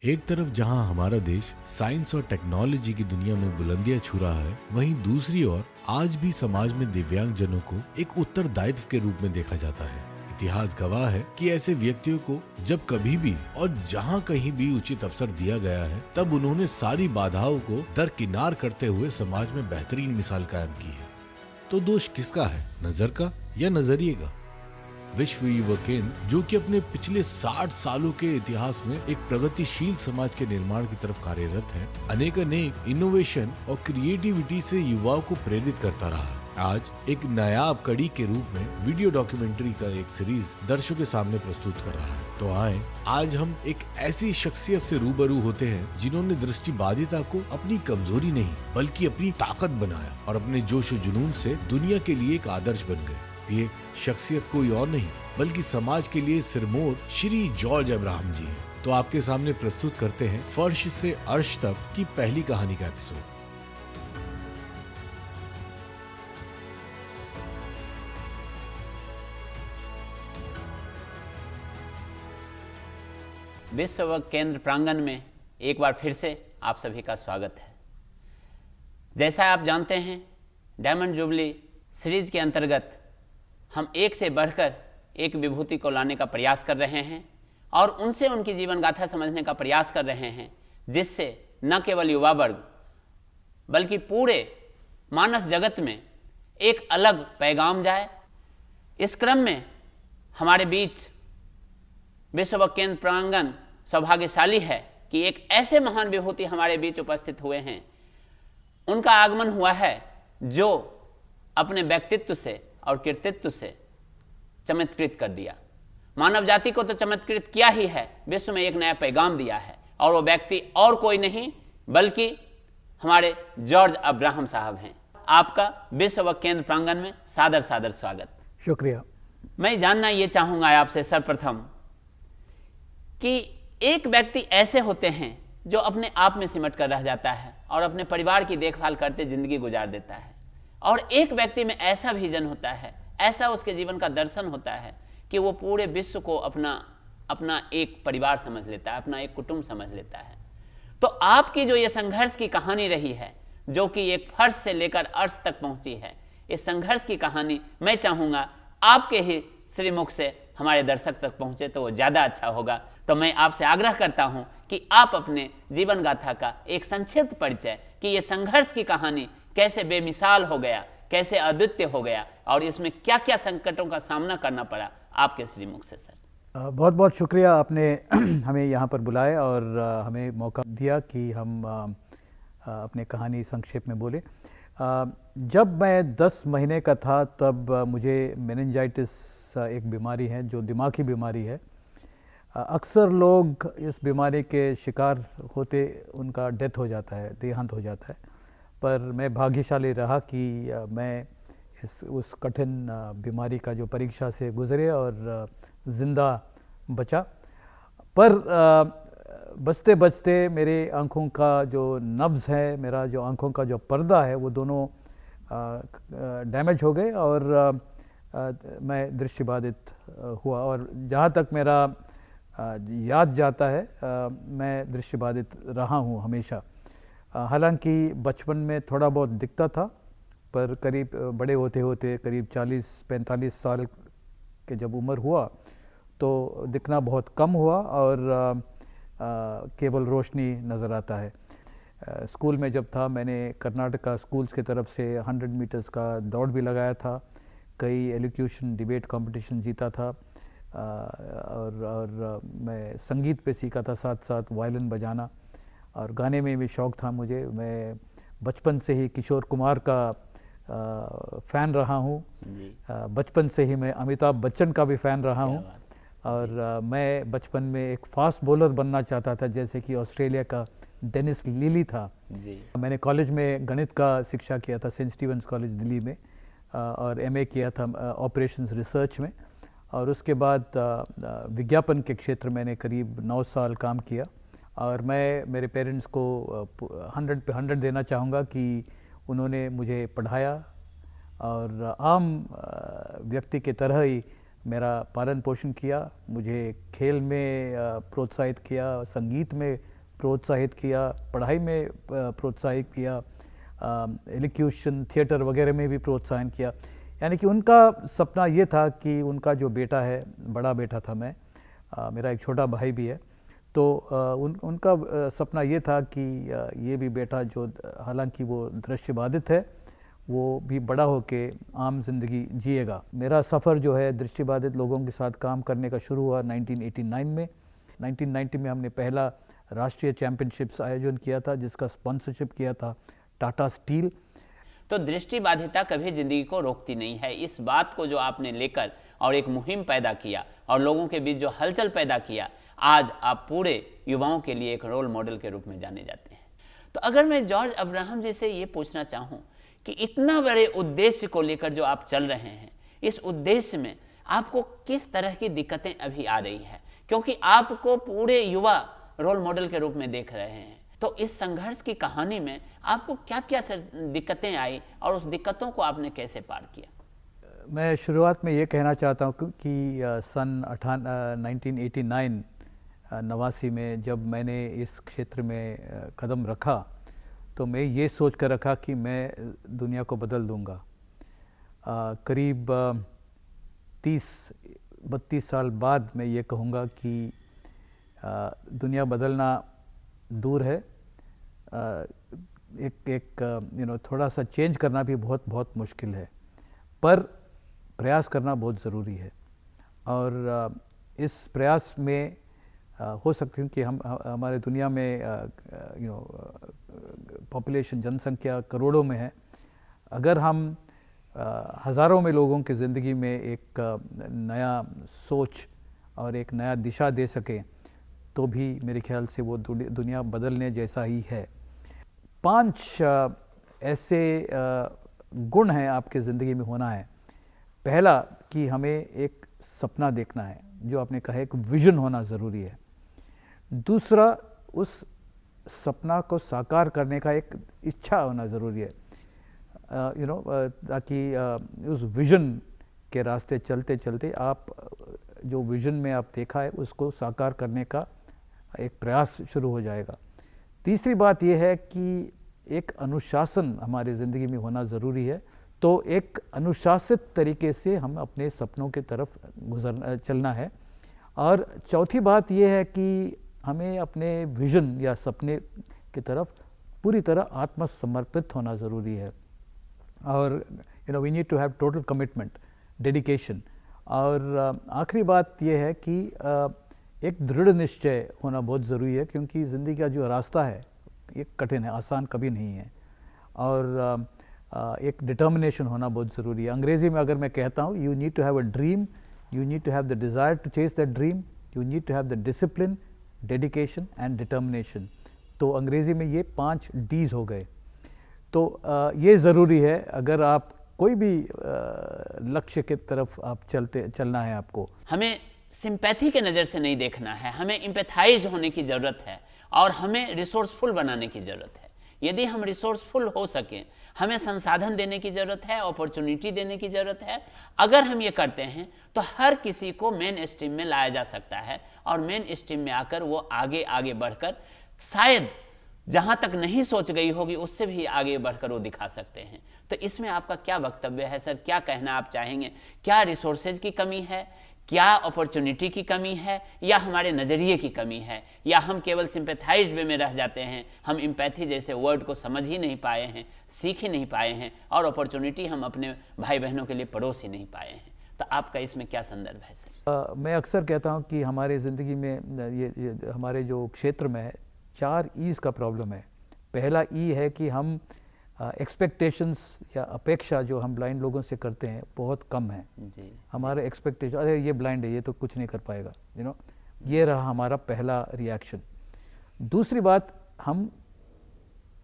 एक तरफ जहां हमारा देश साइंस और टेक्नोलॉजी की दुनिया में बुलंदियां छू रहा है, वहीं दूसरी ओर आज भी समाज में दिव्यांग जनों को एक उत्तरदायित्व के रूप में देखा जाता है। इतिहास गवाह है कि ऐसे व्यक्तियों को जब कभी भी और जहां कहीं भी उचित अवसर दिया गया है, तब उन्होंने सारी बाधाओं को दरकिनार करते हुए समाज में बेहतरीन मिसाल कायम की है। तो दोष किसका है, नजर का या नजरिए का? विश्व युवा केंद्र, जो कि अपने पिछले 60 सालों के इतिहास में एक प्रगतिशील समाज के निर्माण की तरफ कार्यरत है, अनेक इनोवेशन और क्रिएटिविटी से युवाओं को प्रेरित करता रहा है। आज एक नायाब कड़ी के रूप में वीडियो डॉक्यूमेंट्री का एक सीरीज दर्शकों के सामने प्रस्तुत कर रहा है। तो आए, आज हम एक ऐसी शख्सियत से रूबरू होते हैं जिन्होंने दृष्टिबाधिता को अपनी कमजोरी नहीं बल्कि अपनी ताकत बनाया और अपने जोश और जुनून से दुनिया के लिए एक आदर्श बन गए। ये शख्सियत कोई और नहीं बल्कि समाज के लिए सिरमौर श्री जॉर्ज अब्राहम जी हैं। तो आपके सामने प्रस्तुत करते हैं फर्श से अर्श तक की पहली कहानी का एपिसोड। विश्व केंद्र प्रांगण में एक बार फिर से आप सभी का स्वागत है। जैसा आप जानते हैं, डायमंड जुबली सीरीज के अंतर्गत हम एक से बढ़कर एक विभूति को लाने का प्रयास कर रहे हैं और उनसे उनकी जीवन गाथा समझने का प्रयास कर रहे हैं, जिससे न केवल युवा वर्ग बल्कि पूरे मानस जगत में एक अलग पैगाम जाए। इस क्रम में हमारे बीच विश्व केंद्र प्रांगण सौभाग्यशाली है कि एक ऐसे महान विभूति हमारे बीच उपस्थित हुए हैं। उनका आगमन हुआ है जो अपने व्यक्तित्व से और कृतित्व से चमत्कृत कर दिया। मानव जाति को तो चमत्कृत किया ही है, विश्व में एक नया पैगाम दिया है, और वो व्यक्ति और कोई नहीं बल्कि हमारे जॉर्ज अब्राहम साहब हैं। आपका विश्व केंद्र प्रांगण में सादर सादर स्वागत। शुक्रिया। मैं जानना ये चाहूंगा आपसे सर्वप्रथम कि एक व्यक्ति ऐसे होते हैं जो अपने आप में सिमट कर रह जाता है और अपने परिवार की देखभाल करते जिंदगी गुजार देता है, और एक व्यक्ति में ऐसा विजन होता है, ऐसा उसके जीवन का दर्शन होता है कि वो पूरे विश्व को अपना एक परिवार समझ लेता है, अपना एक कुटुंब समझ लेता है। तो आपकी जो ये संघर्ष की कहानी रही है, जो कि एक फर्श से लेकर अर्श तक पहुंची है, इस संघर्ष की कहानी मैं चाहूंगा आपके ही श्रीमुख से हमारे दर्शक तक पहुंचे तो वो ज्यादा अच्छा होगा। तो मैं आपसे आग्रह करता हूं कि आप अपने जीवन गाथा का एक संक्षिप्त परिचय, कि ये संघर्ष की कहानी कैसे बेमिसाल हो गया, कैसे अद्वितीय हो गया, और इसमें क्या क्या संकटों का सामना करना पड़ा, आपके श्रीमुख से सर। बहुत बहुत शुक्रिया, आपने हमें यहाँ पर बुलाया और हमें मौका दिया कि हम अपने कहानी संक्षेप में बोले। जब मैं 10 महीने का था तब मुझे मेनिंजाइटिस एक बीमारी है जो दिमागी बीमारी है। अक्सर लोग इस बीमारी के शिकार होते उनका डेथ हो जाता है, देहांत हो जाता है, पर मैं भाग्यशाली रहा कि मैं उस कठिन बीमारी का जो परीक्षा से गुजरे और ज़िंदा बचा। पर बचते बचते मेरे आँखों का जो नब्ज़ है, मेरा जो आँखों का जो पर्दा है, वो दोनों डैमेज हो गए और मैं दृष्टिबाधित हुआ। और जहाँ तक मेरा याद जाता है, मैं दृष्टिबाधित रहा हूँ हमेशा। हालांकि बचपन में थोड़ा बहुत दिखता था, पर करीब बड़े होते होते करीब 40-45 साल के जब उम्र हुआ तो दिखना बहुत कम हुआ और केवल रोशनी नज़र आता है। स्कूल में जब था, मैंने कर्नाटका स्कूल्स की तरफ से 100 मीटर्स का दौड़ भी लगाया था, कई एलोक्यूशन डिबेट कंपटीशन जीता था, और मैं संगीत पे सीखा था, साथ साथ वायलिन बजाना, और गाने में भी शौक़ था मुझे। मैं बचपन से ही किशोर कुमार का फ़ैन रहा हूँ, बचपन से ही मैं अमिताभ बच्चन का भी फ़ैन रहा हूँ, और मैं बचपन में एक फास्ट बॉलर बनना चाहता था, जैसे कि ऑस्ट्रेलिया का डेनिस लीली था जी। मैंने कॉलेज में गणित का शिक्षा किया था, सेंट स्टीवंस कॉलेज दिल्ली में, और एमए किया था ऑपरेशंस रिसर्च में, और उसके बाद विज्ञापन के क्षेत्र में मैंने करीब 9 साल काम किया। और मैं मेरे पेरेंट्स को 100 पे 100 देना चाहूँगा कि उन्होंने मुझे पढ़ाया और आम व्यक्ति के तरह ही मेरा पालन पोषण किया, मुझे खेल में प्रोत्साहित किया, संगीत में प्रोत्साहित किया, पढ़ाई में प्रोत्साहित किया, एलिक्यूशन थिएटर वगैरह में भी प्रोत्साहन किया। यानी कि उनका सपना ये था कि उनका जो बेटा है, बड़ा बेटा था मैं, मेरा एक छोटा भाई भी है, तो उनका सपना ये था कि ये भी बेटा जो हालांकि वो दृष्टिबाधित है, वो भी बड़ा होके आम जिंदगी जिएगा। मेरा सफ़र जो है दृष्टिबाधित लोगों के साथ काम करने का शुरू हुआ 1989 में। 1990 में हमने पहला राष्ट्रीय चैम्पियनशिप्स आयोजन किया था, जिसका स्पॉन्सरशिप किया था टाटा स्टील। तो दृष्टिबाधिता कभी जिंदगी को रोकती नहीं है। इस बात को जो आपने लेकर और एक मुहिम पैदा किया और लोगों के बीच जो हलचल पैदा किया, आज आप पूरे युवाओं के लिए एक रोल मॉडल के रूप में जाने जाते हैं। तो अगर मैं जॉर्ज अब्राहम जी से ये पूछना चाहूँ कि इतना बड़े उद्देश्य को लेकर जो आप चल रहे हैं, इस उद्देश्य में आपको किस तरह की दिक्कतें अभी आ रही है, क्योंकि आपको पूरे युवा रोल मॉडल के रूप में देख रहे हैं। तो इस संघर्ष की कहानी में आपको क्या क्या दिक्कतें आई और उस दिक्कतों को आपने कैसे पार किया? मैं शुरुआत में ये कहना चाहता हूँ कि सन 1989 में जब मैंने इस क्षेत्र में कदम रखा, तो मैं ये सोच कर रखा कि मैं दुनिया को बदल दूंगा। करीब 30-32 साल बाद मैं ये कहूँगा कि दुनिया बदलना दूर है, थोड़ा सा चेंज करना भी बहुत मुश्किल है, पर प्रयास करना बहुत ज़रूरी है। और इस प्रयास में हो सकती है कि हम हमारे दुनिया में पॉपुलेशन, जनसंख्या करोड़ों में है। अगर हम हज़ारों में लोगों की ज़िंदगी में एक नया सोच और एक नया दिशा दे सकें, तो भी मेरे ख्याल से वो दुनिया बदलने जैसा ही है। 5 ऐसे गुण हैं आपके ज़िंदगी में होना है। पहला कि हमें एक सपना देखना है, जो आपने कहा, एक विज़न होना ज़रूरी है। दूसरा, उस सपना को साकार करने का एक इच्छा होना ज़रूरी है, ताकि उस विज़न के रास्ते चलते चलते आप जो विज़न में आप देखा है उसको साकार करने का एक प्रयास शुरू हो जाएगा। तीसरी बात यह है कि एक अनुशासन हमारी ज़िंदगी में होना ज़रूरी है। तो एक अनुशासित तरीके से हम अपने सपनों की तरफ चलना है। और चौथी बात यह है कि हमें अपने विज़न या सपने की तरफ पूरी तरह आत्मसमर्पित होना ज़रूरी है। और we need to have total commitment, dedication. और आखिरी बात यह है कि एक दृढ़ निश्चय होना बहुत ज़रूरी है, क्योंकि ज़िंदगी का जो रास्ता है ये कठिन है, आसान कभी नहीं है। और एक डिटर्मिनेशन होना बहुत ज़रूरी है। अंग्रेज़ी में अगर मैं कहता हूँ, you need to have a dream, you need to have the desire to chase that dream, you need to have the discipline, dedication and determination. तो अंग्रेज़ी में ये 5 Ds हो गए। तो ये ज़रूरी है अगर आप कोई भी लक्ष्य की तरफ आप चलना है आपको। हमें सिंपैथी के नज़र से नहीं देखना है, हमें एम्पैथाइज होने की ज़रूरत है और हमें रिसोर्सफुल बनाने की ज़रूरत है। यदि हम रिसोर्सफुल हो सकें, हमें संसाधन देने की ज़रूरत है, अपॉर्चुनिटी देने की ज़रूरत है। अगर हम ये करते हैं तो हर किसी को मेन स्ट्रीम में लाया जा सकता है और मेन स्ट्रीम में आकर वो आगे बढ़कर शायद जहाँ तक नहीं सोच गई होगी उससे भी आगे बढ़कर वो दिखा सकते हैं। तो इसमें आपका क्या वक्तव्य है सर? क्या कहना आप चाहेंगे? क्या रिसोर्सेज की कमी है, क्या अपॉर्चुनिटी की कमी है, या हमारे नज़रिए की कमी है, या हम केवल सिंपैथाइज वे में रह जाते हैं, हम एम्पैथी जैसे वर्ड को समझ ही नहीं पाए हैं, सीख ही नहीं पाए हैं, और अपॉर्चुनिटी हम अपने भाई बहनों के लिए परोस ही नहीं पाए हैं? तो आपका इसमें क्या संदर्भ है सर? मैं अक्सर कहता हूँ कि हमारे ज़िंदगी में ये हमारे जो क्षेत्र में है 4 E's का प्रॉब्लम है। पहला E है कि हम एक्सपेक्टेशंस या अपेक्षा जो हम ब्लाइंड लोगों से करते हैं बहुत कम है जी। हमारे एक्सपेक्टेशन, अरे ये ब्लाइंड है, ये तो कुछ नहीं कर पाएगा, ये रहा हमारा पहला रिएक्शन। दूसरी बात, हम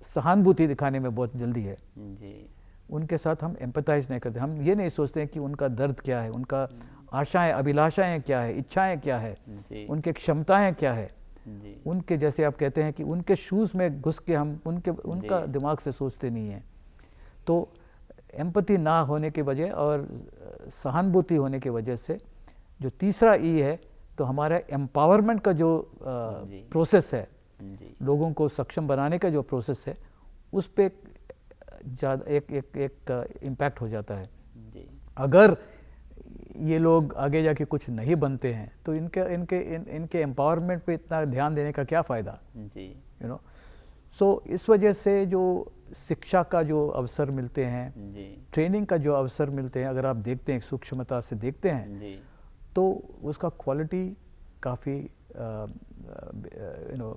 सहानुभूति दिखाने में बहुत जल्दी है जी। उनके साथ हम एम्पैथाइज नहीं करते। हम ये नहीं सोचते हैं कि उनका दर्द क्या है, उनका आशाएं, अभिलाषाएं क्या है, इच्छाएं क्या है, उनके क्षमताएं क्या है। उनके, जैसे आप कहते हैं कि उनके शूज़ में घुस के हम उनका दिमाग से सोचते नहीं हैं। तो एम्पैथी ना होने की वजह और सहानुभूति होने की वजह से जो तीसरा ई है, तो हमारा एम्पावरमेंट का जो प्रोसेस है, लोगों को सक्षम बनाने का जो प्रोसेस है, उस पे ज़्यादा एक इम्पैक्ट हो जाता है। अगर ये लोग आगे जाके कुछ नहीं बनते हैं तो इनके एम्पावरमेंट पे इतना ध्यान देने का क्या फ़ायदा, यू नो। सो इस वजह से जो शिक्षा का जो अवसर मिलते हैं, ट्रेनिंग का जो अवसर मिलते हैं, अगर आप देखते हैं सूक्ष्मता से देखते हैं तो उसका क्वालिटी काफ़ी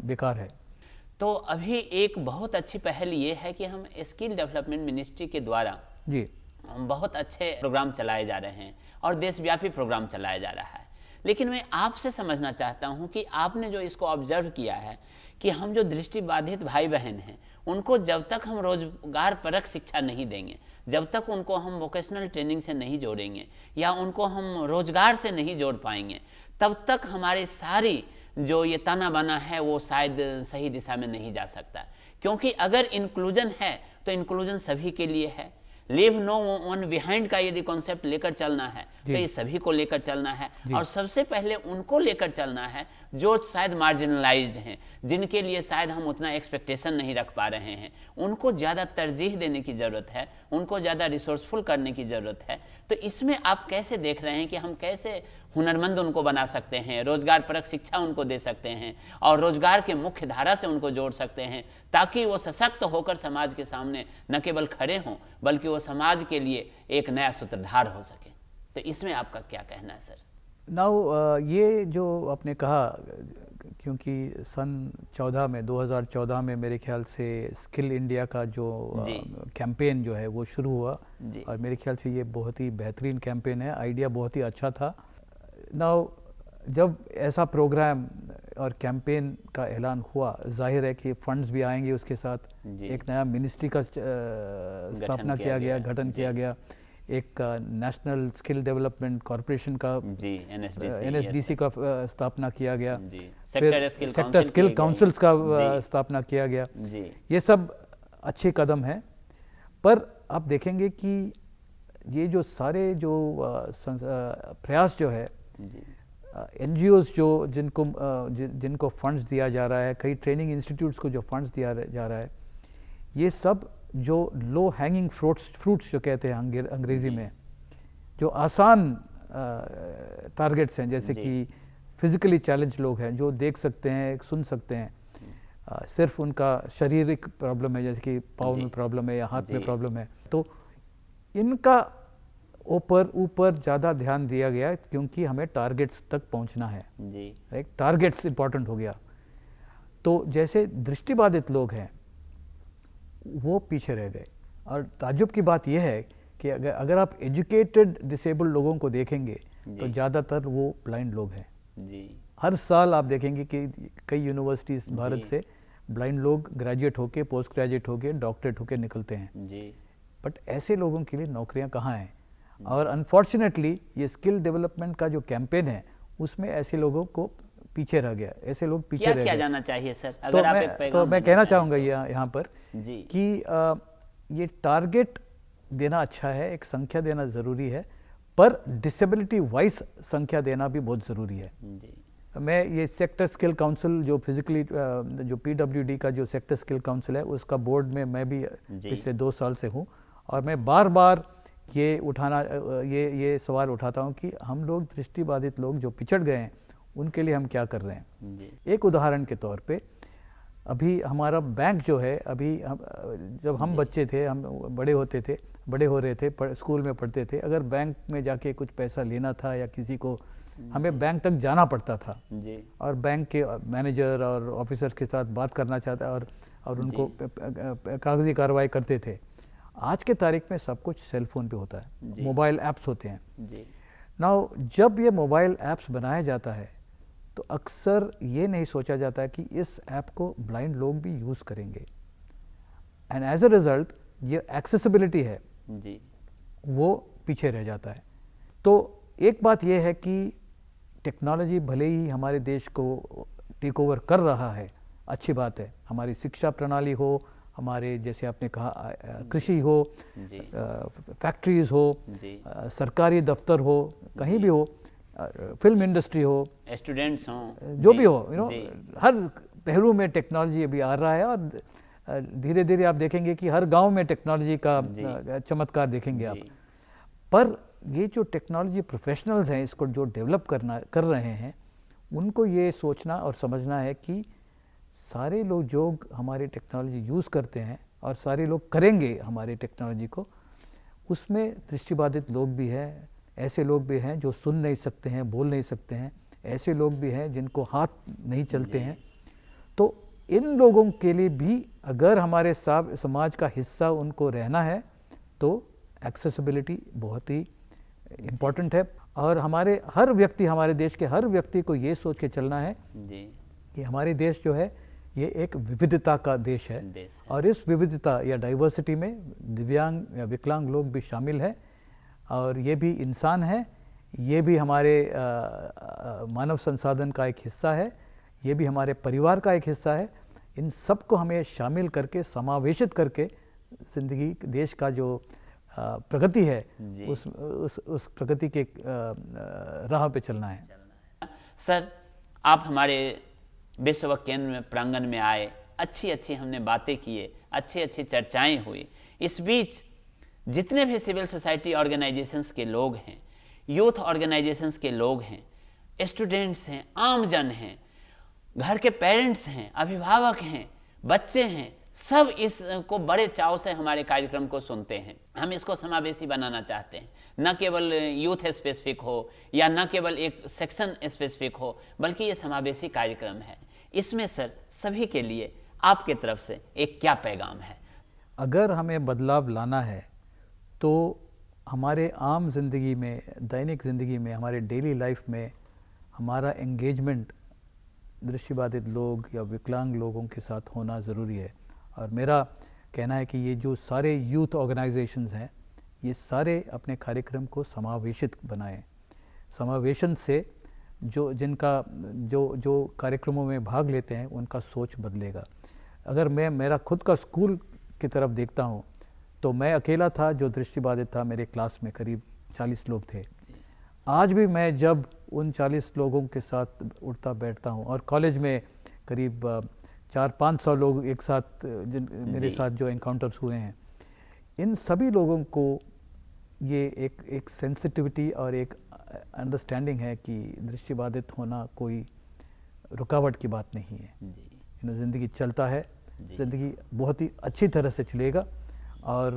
बेकार है। तो अभी एक बहुत अच्छी पहल ये है कि हम स्किल डेवलपमेंट मिनिस्ट्री के द्वारा जी बहुत अच्छे प्रोग्राम चलाए जा रहे हैं और देशव्यापी प्रोग्राम चलाया जा रहा है। लेकिन मैं आपसे समझना चाहता हूं कि आपने जो इसको ऑब्जर्व किया है कि हम जो दृष्टिबाधित भाई बहन हैं, उनको जब तक हम रोजगार परक शिक्षा नहीं देंगे, जब तक उनको हम वोकेशनल ट्रेनिंग से नहीं जोड़ेंगे या उनको हम रोजगार से नहीं जोड़ पाएंगे, तब तक हमारी सारी जो ये ताना बाना है वो शायद सही दिशा में नहीं जा सकता। क्योंकि अगर इंक्लूजन है तो इंक्लूजन सभी के लिए है। लीव नो वन बिहाइंड का यदि कॉन्सेप्ट लेकर चलना है तो ये सभी को लेकर चलना है, और सबसे पहले उनको लेकर चलना है जो शायद मार्जिनलाइज्ड हैं, जिनके लिए शायद हम उतना एक्सपेक्टेशन नहीं रख पा रहे हैं। उनको ज़्यादा तरजीह देने की ज़रूरत है, उनको ज़्यादा रिसोर्सफुल करने की ज़रूरत है। तो इसमें आप कैसे देख रहे हैं कि हम कैसे हुनरमंद उनको बना सकते हैं, रोजगार परक शिक्षा उनको दे सकते हैं और रोजगार के मुख्य धारा से उनको जोड़ सकते हैं, ताकि वो सशक्त होकर समाज के सामने न केवल खड़े हों बल्कि वो समाज के लिए एक नया सूत्रधार हो सके। तो इसमें आपका क्या कहना है सर? नाउ ये जो आपने कहा, क्योंकि सन 2014 में मेरे ख्याल से स्किल इंडिया का जो कैंपेन जो है वो शुरू हुआ, और मेरे ख्याल से ये बहुत ही बेहतरीन कैंपेन है, आइडिया बहुत ही अच्छा था। नाउ जब ऐसा प्रोग्राम और कैंपेन का ऐलान हुआ, जाहिर है कि फंड्स भी आएंगे, उसके साथ एक नया मिनिस्ट्री का स्थापना किया गया, गठन किया गया, एक नेशनल स्किल डेवलपमेंट कॉरपोरेशन का NSDC का स्थापना किया गया, फिर सेक्टर स्किल काउंसिल्स का स्थापना किया गया। ये सब अच्छे कदम हैं, पर आप देखेंगे कि ये जो सारे जो प्रयास जो है, NGOs जो जिनको फंड्स दिया जा रहा है, कई ट्रेनिंग इंस्टीट्यूट्स को जो फंड्स दिया जा रहा है, ये सब जो लो हैंगिंग फ्रूट्स जो कहते हैं अंग्रेज़ी में, जो आसान टारगेट्स हैं, जैसे कि फिज़िकली चैलेंज लोग हैं जो देख सकते हैं, सुन सकते हैं, सिर्फ उनका शारीरिक प्रॉब्लम है, जैसे कि पाँव में प्रॉब्लम है या हाथ में प्रॉब्लम है, तो इनका ऊपर ज़्यादा ध्यान दिया गया, क्योंकि हमें टारगेट्स तक पहुंचना है। एक टारगेट्स इंपॉर्टेंट हो गया। तो जैसे दृष्टिबाधित लोग हैं वो पीछे रह गए, और ताज्जुब की बात यह है कि अगर आप एजुकेटेड डिसेबल्ड लोगों को देखेंगे तो ज़्यादातर वो ब्लाइंड लोग हैं। हर साल आप देखेंगे कि कई यूनिवर्सिटीज़ भारत से ब्लाइंड लोग ग्रेजुएट होके, पोस्ट ग्रेजुएट होके, डॉक्टरेट होके निकलते हैं, बट ऐसे लोगों के लिए नौकरियां कहाँ हैं? और अनफॉर्चुनेटली ये स्किल डेवलपमेंट का जो कैंपेन है उसमें ऐसे लोगों को पीछे रह गया, ऐसे लोग पीछे रह गए। क्या जाना चाहिए सर? अगर आप एक तो मैं कहना चाहूँगा यहाँ पर कि ये टारगेट देना अच्छा है, एक संख्या देना ज़रूरी है, पर डिसेबिलिटी वाइज संख्या देना भी बहुत ज़रूरी है। मैं ये सेक्टर स्किल काउंसिल जो फिजिकली जो PWD का जो सेक्टर स्किल काउंसिल है, उसका बोर्ड में मैं भी पिछले 2 साल से हूँ, और मैं बार ये सवाल उठाता हूँ कि हम लोग दृष्टिबाधित लोग जो पिछड़ गए हैं उनके लिए हम क्या कर रहे हैं। एक उदाहरण के तौर पे, अभी हमारा बैंक जो है, अभी जब हम बच्चे थे, हम बड़े हो रहे थे, स्कूल में पढ़ते थे, अगर बैंक में जाके कुछ पैसा लेना था या किसी को, हमें बैंक तक जाना पड़ता था, और बैंक के मैनेजर और ऑफिसर्स के साथ बात करना चाहता और उनको कागजी कार्रवाई करते थे। आज के तारीख में सब कुछ सेल फोन पे होता है, मोबाइल ऐप्स होते हैं। नाउ जब ये मोबाइल ऐप्स बनाया जाता है तो अक्सर ये नहीं सोचा जाता कि इस ऐप को ब्लाइंड लोग भी यूज़ करेंगे, एंड एज अ रिज़ल्ट ये एक्सेसिबिलिटी है वो पीछे रह जाता है। तो एक बात ये है कि टेक्नोलॉजी भले ही हमारे देश को टेक ओवर कर रहा है, अच्छी बात है, हमारी शिक्षा प्रणाली हो, हमारे जैसे आपने कहा कृषि हो, फैक्ट्रीज हो, सरकारी दफ्तर हो, कहीं भी हो, फिल्म इंडस्ट्री हो, स्टूडेंट्स हों, जो जी, भी हो, जी, हर पहलू में टेक्नोलॉजी अभी आ रहा है और धीरे धीरे आप देखेंगे कि हर गांव में टेक्नोलॉजी का चमत्कार देखेंगे आप। पर ये जो टेक्नोलॉजी प्रोफेशनल्स हैं इसको जो डेवलप कर रहे हैं, उनको ये सोचना और समझना है कि सारे लोग जो हमारी टेक्नोलॉजी यूज़ करते हैं और सारे लोग करेंगे हमारी टेक्नोलॉजी को, उसमें दृष्टिबाधित लोग भी हैं, ऐसे लोग भी हैं जो सुन नहीं सकते हैं, बोल नहीं सकते हैं, ऐसे लोग भी हैं जिनको हाथ नहीं चलते हैं। तो इन लोगों के लिए भी अगर हमारे समाज का हिस्सा उनको रहना है तो एक्सेसिबिलिटी बहुत ही इम्पोर्टेंट है। और हमारे हर व्यक्ति, हमारे देश के हर व्यक्ति को ये सोच के चलना है कि हमारे देश जो है ये एक विविधता का देश है, और इस विविधता या डाइवर्सिटी में दिव्यांग या विकलांग लोग भी शामिल हैं, और ये भी इंसान है, ये भी हमारे मानव संसाधन का एक हिस्सा है, ये भी हमारे परिवार का एक हिस्सा है। इन सबको हमें शामिल करके, समावेशित करके ज़िंदगी, देश का जो प्रगति है उस प्रगति के राह पे चलना है। सर, आप हमारे विश्व केंद्र में प्रांगण में आए, अच्छी हमने बातें किए, अच्छी चर्चाएं हुई। इस बीच जितने भी सिविल सोसाइटी ऑर्गेनाइजेशंस के लोग हैं, यूथ ऑर्गेनाइजेशंस के लोग हैं, स्टूडेंट्स हैं, आमजन हैं, घर के पेरेंट्स हैं, अभिभावक हैं, बच्चे हैं, सब इसको बड़े चाव से हमारे कार्यक्रम को सुनते हैं। हम इसको समावेशी बनाना चाहते हैं, न केवल यूथ स्पेसिफिक हो या न केवल एक सेक्शन स्पेसिफिक हो, बल्कि ये समावेशी कार्यक्रम है। इसमें सर सभी के लिए आपके तरफ से एक क्या पैगाम है? अगर हमें बदलाव लाना है तो हमारे आम जिंदगी में, दैनिक ज़िंदगी में, हमारे डेली लाइफ में हमारा एंगेजमेंट दृष्टिबाधित लोग या विकलांग लोगों के साथ होना ज़रूरी है। और मेरा कहना है कि ये जो सारे यूथ ऑर्गेनाइजेशंस हैं, ये सारे अपने कार्यक्रम को समावेशित बनाएं। समावेशन से जो कार्यक्रमों में भाग लेते हैं उनका सोच बदलेगा। अगर मैं मेरा खुद का स्कूल की तरफ देखता हूँ तो मैं अकेला था जो दृष्टिबाधित था, मेरे क्लास में करीब 40 लोग थे। आज भी मैं जब उन 40 लोगों के साथ उठता बैठता हूँ, और कॉलेज में करीब 400-500 लोग एक साथ मेरे साथ जो एनकाउंटर्स हुए हैं, इन सभी लोगों को ये एक सेंसिटिविटी और एक अंडरस्टैंडिंग है कि दृष्टिबाधित होना कोई रुकावट की बात नहीं है। ज़िंदगी चलता है, ज़िंदगी बहुत ही अच्छी तरह से चलेगा, और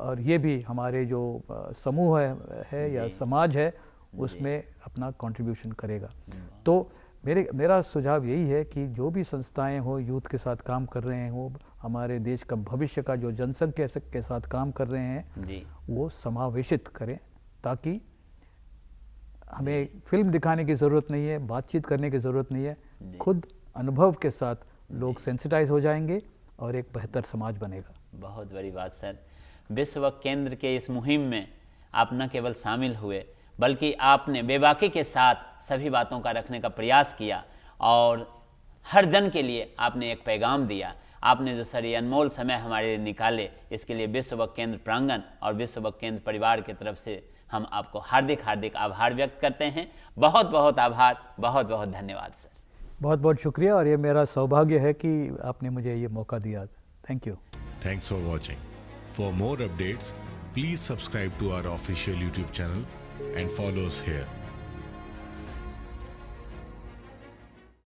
और ये भी हमारे जो समूह है या समाज है उसमें अपना कंट्रीब्यूशन करेगा। तो मेरा सुझाव यही है कि जो भी संस्थाएं हो, यूथ के साथ काम कर रहे हो, हमारे देश का भविष्य का जो जनसंख्या के साथ काम कर रहे हैं, वो समावेशित करें, ताकि हमें फिल्म दिखाने की ज़रूरत नहीं है, बातचीत करने की ज़रूरत नहीं है, खुद अनुभव के साथ लोग सेंसिटाइज हो जाएंगे और एक बेहतर समाज बनेगा। बहुत बड़ी बात सर। विश्व केंद्र के इस मुहिम में आप न केवल शामिल हुए, बल्कि आपने बेबाकी के साथ सभी बातों का रखने का प्रयास किया, और हर जन के लिए आपने एक पैगाम दिया। आपने जो सर ये अनमोल समय हमारे लिए निकाले, इसके लिए विश्व केंद्र प्रांगण और विश्व केंद्र परिवार की तरफ से हम आपको हार्दिक आभार व्यक्त करते हैं। बहुत आभार, बहुत धन्यवाद सर। बहुत शुक्रिया, और ये मेरा सौभाग्य है कि आपने मुझे ये मौका दिया। Thank you. Thanks for watching. For more updates, please subscribe to our official YouTube channel and follow us here.